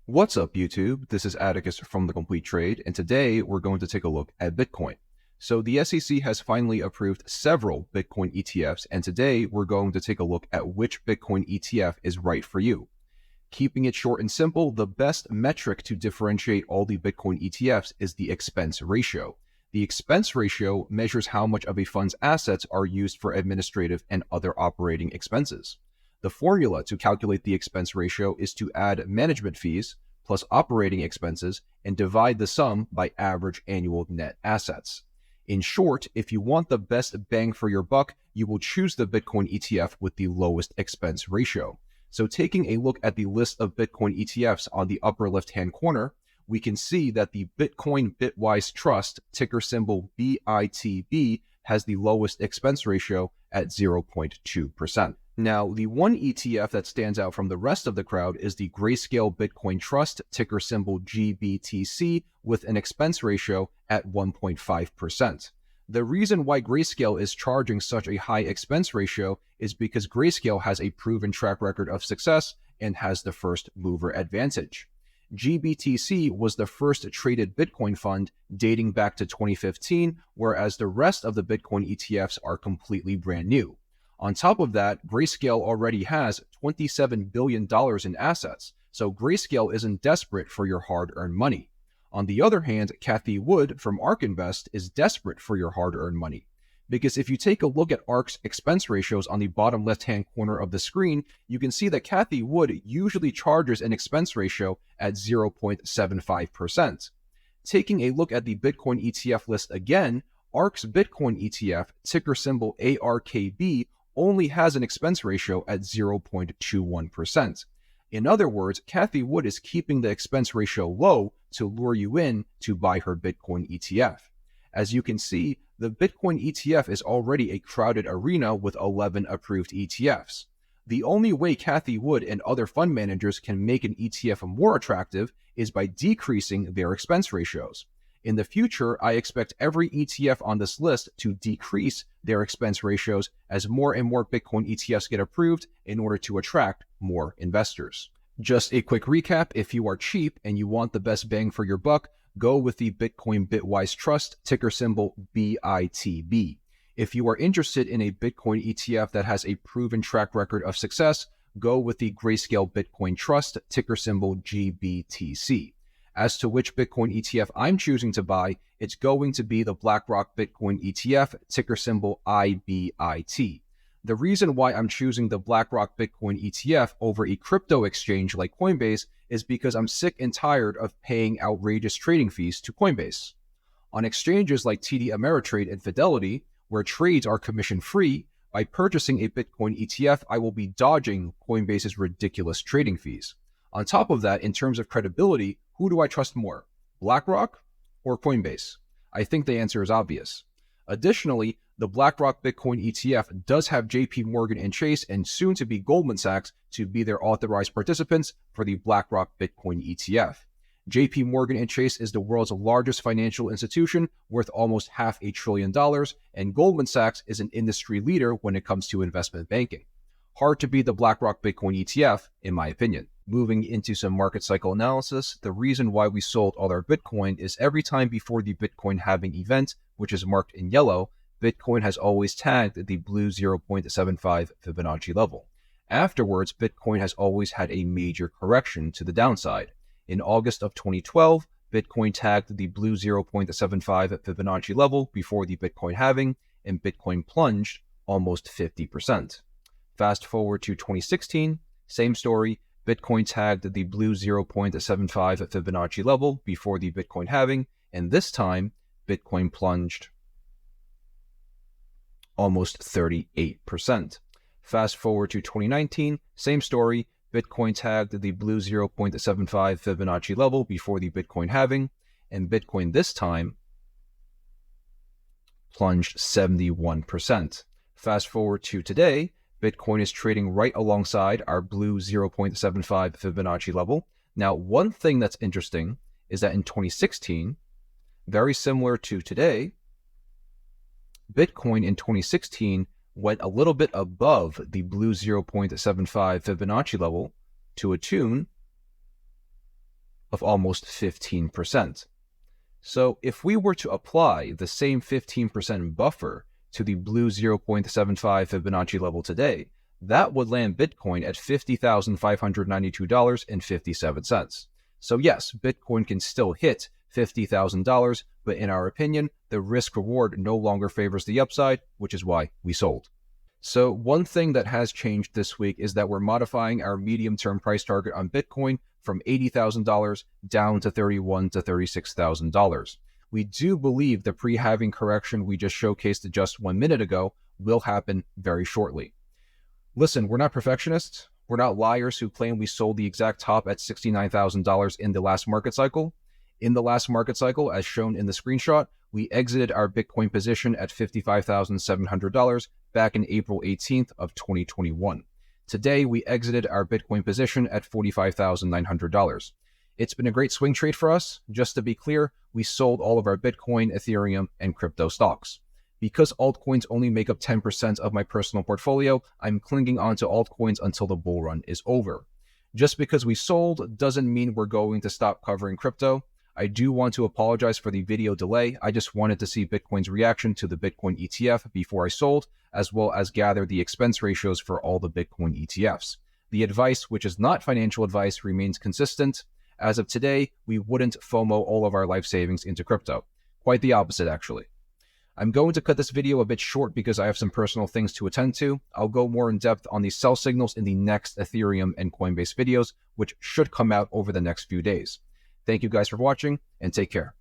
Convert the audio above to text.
What's up, YouTube? This is Atticus from The Complete Trade, and today we're going to take a look at Bitcoin. So the SEC has finally approved several Bitcoin ETFs, and today we're going to take a look at which Bitcoin ETF is right for you. Keeping it short and simple, the best metric to differentiate all the Bitcoin ETFs is the expense ratio. The expense ratio measures how much of a fund's assets are used for administrative and other operating expenses. The formula to calculate the expense ratio is to add management fees plus operating expenses and divide the sum by average annual net assets. In short, if you want the best bang for your buck, you will choose the Bitcoin ETF with the lowest expense ratio. So taking a look at the list of Bitcoin ETFs on the upper left-hand corner, we can see that the Bitcoin Bitwise Trust, ticker symbol BITB, has the lowest expense ratio at 0.2%. Now, the one ETF that stands out from the rest of the crowd is the Grayscale Bitcoin Trust, ticker symbol GBTC, with an expense ratio at 1.5%. The reason why Grayscale is charging such a high expense ratio is because Grayscale has a proven track record of success and has the first mover advantage. GBTC was the first traded Bitcoin fund dating back to 2015, whereas the rest of the Bitcoin ETFs are completely brand new. On top of that, Grayscale already has $27 billion in assets, so Grayscale isn't desperate for your hard-earned money. On the other hand, Cathie Wood from ARK Invest is desperate for your hard-earned money. Because if you take a look at ARK's expense ratios on the bottom left-hand corner of the screen, you can see that Cathie Wood usually charges an expense ratio at 0.75%. Taking a look at the Bitcoin ETF list again, ARK's Bitcoin ETF, ticker symbol ARKB, only has an expense ratio at 0.21%. In other words, Cathie Wood is keeping the expense ratio low to lure you in to buy her Bitcoin ETF. As you can see, the Bitcoin ETF is already a crowded arena with 11 approved ETFs. The only way Cathie Wood and other fund managers can make an ETF more attractive is by decreasing their expense ratios. In the future, I expect every ETF on this list to decrease their expense ratios as more and more Bitcoin ETFs get approved in order to attract more investors. Just a quick recap, if you are cheap and you want the best bang for your buck, go with the Bitcoin Bitwise Trust, ticker symbol BITB. If you are interested in a Bitcoin ETF that has a proven track record of success, go with the Grayscale Bitcoin Trust, ticker symbol GBTC. As to which Bitcoin ETF I'm choosing to buy, it's going to be the BlackRock Bitcoin ETF, ticker symbol IBIT. The reason why I'm choosing the BlackRock Bitcoin ETF over a crypto exchange like Coinbase is because I'm sick and tired of paying outrageous trading fees to Coinbase. On exchanges like TD Ameritrade and Fidelity, where trades are commission-free, by purchasing a Bitcoin ETF, I will be dodging Coinbase's ridiculous trading fees. On top of that, in terms of credibility, who do I trust more, BlackRock or Coinbase? I think the answer is obvious. Additionally, the BlackRock Bitcoin ETF does have JP Morgan and Chase and soon to be Goldman Sachs to be their authorized participants for the BlackRock Bitcoin ETF. JP Morgan and Chase is the world's largest financial institution worth almost $500 billion, and Goldman Sachs is an industry leader when it comes to investment banking. Hard to beat the BlackRock Bitcoin ETF, in my opinion. Moving into some market cycle analysis, the reason why we sold all our Bitcoin is every time before the Bitcoin halving event, which is marked in yellow, Bitcoin has always tagged the blue 0.75 Fibonacci level. Afterwards, Bitcoin has always had a major correction to the downside. In August of 2012, Bitcoin tagged the blue 0.75 Fibonacci level before the Bitcoin halving, and Bitcoin plunged almost 50%. Fast forward to 2016, same story. Bitcoin tagged the blue 0.75 Fibonacci level before the Bitcoin halving, and this time, Bitcoin plunged almost 38%. Fast forward to 2019, same story. Bitcoin tagged the blue 0.75 Fibonacci level before the Bitcoin halving, and Bitcoin this time plunged 71%. Fast forward to today, Bitcoin is trading right alongside our blue 0.75 Fibonacci level. Now, one thing that's interesting is that in 2016, very similar to today, Bitcoin in 2016 went a little bit above the blue 0.75 Fibonacci level to a tune of almost 15%. So if we were to apply the same 15% buffer to the blue 0.75 Fibonacci level today, that would land Bitcoin at $50,592.57. So yes, Bitcoin can still hit $50,000, but in our opinion, the risk reward no longer favors the upside, which is why we sold. So one thing that has changed this week is that we're modifying our medium-term price target on Bitcoin from $80,000 down to $31,000 to $36,000. We do believe the pre-halving correction we just showcased just 1 minute ago will happen very shortly. Listen, we're not perfectionists. We're not liars who claim we sold the exact top at $69,000 in the last market cycle. In the last market cycle, as shown in the screenshot, we exited our Bitcoin position at $55,700 back in April 18th of 2021. Today, we exited our Bitcoin position at $45,900. It's been a great swing trade for us. Just to be clear, we sold all of our Bitcoin, Ethereum, and crypto stocks. Because altcoins only make up 10% of my personal portfolio, I'm clinging onto altcoins until the bull run is over. Just because we sold doesn't mean we're going to stop covering crypto. I do want to apologize for the video delay. I just wanted to see Bitcoin's reaction to the Bitcoin ETF before I sold, as well as gather the expense ratios for all the Bitcoin ETFs. The advice, which is not financial advice, remains consistent. As of today, we wouldn't FOMO all of our life savings into crypto. Quite the opposite, actually. I'm going to cut this video a bit short because I have some personal things to attend to. I'll go more in depth on these sell signals in the next Ethereum and Coinbase videos, which should come out over the next few days. Thank you guys for watching, and take care.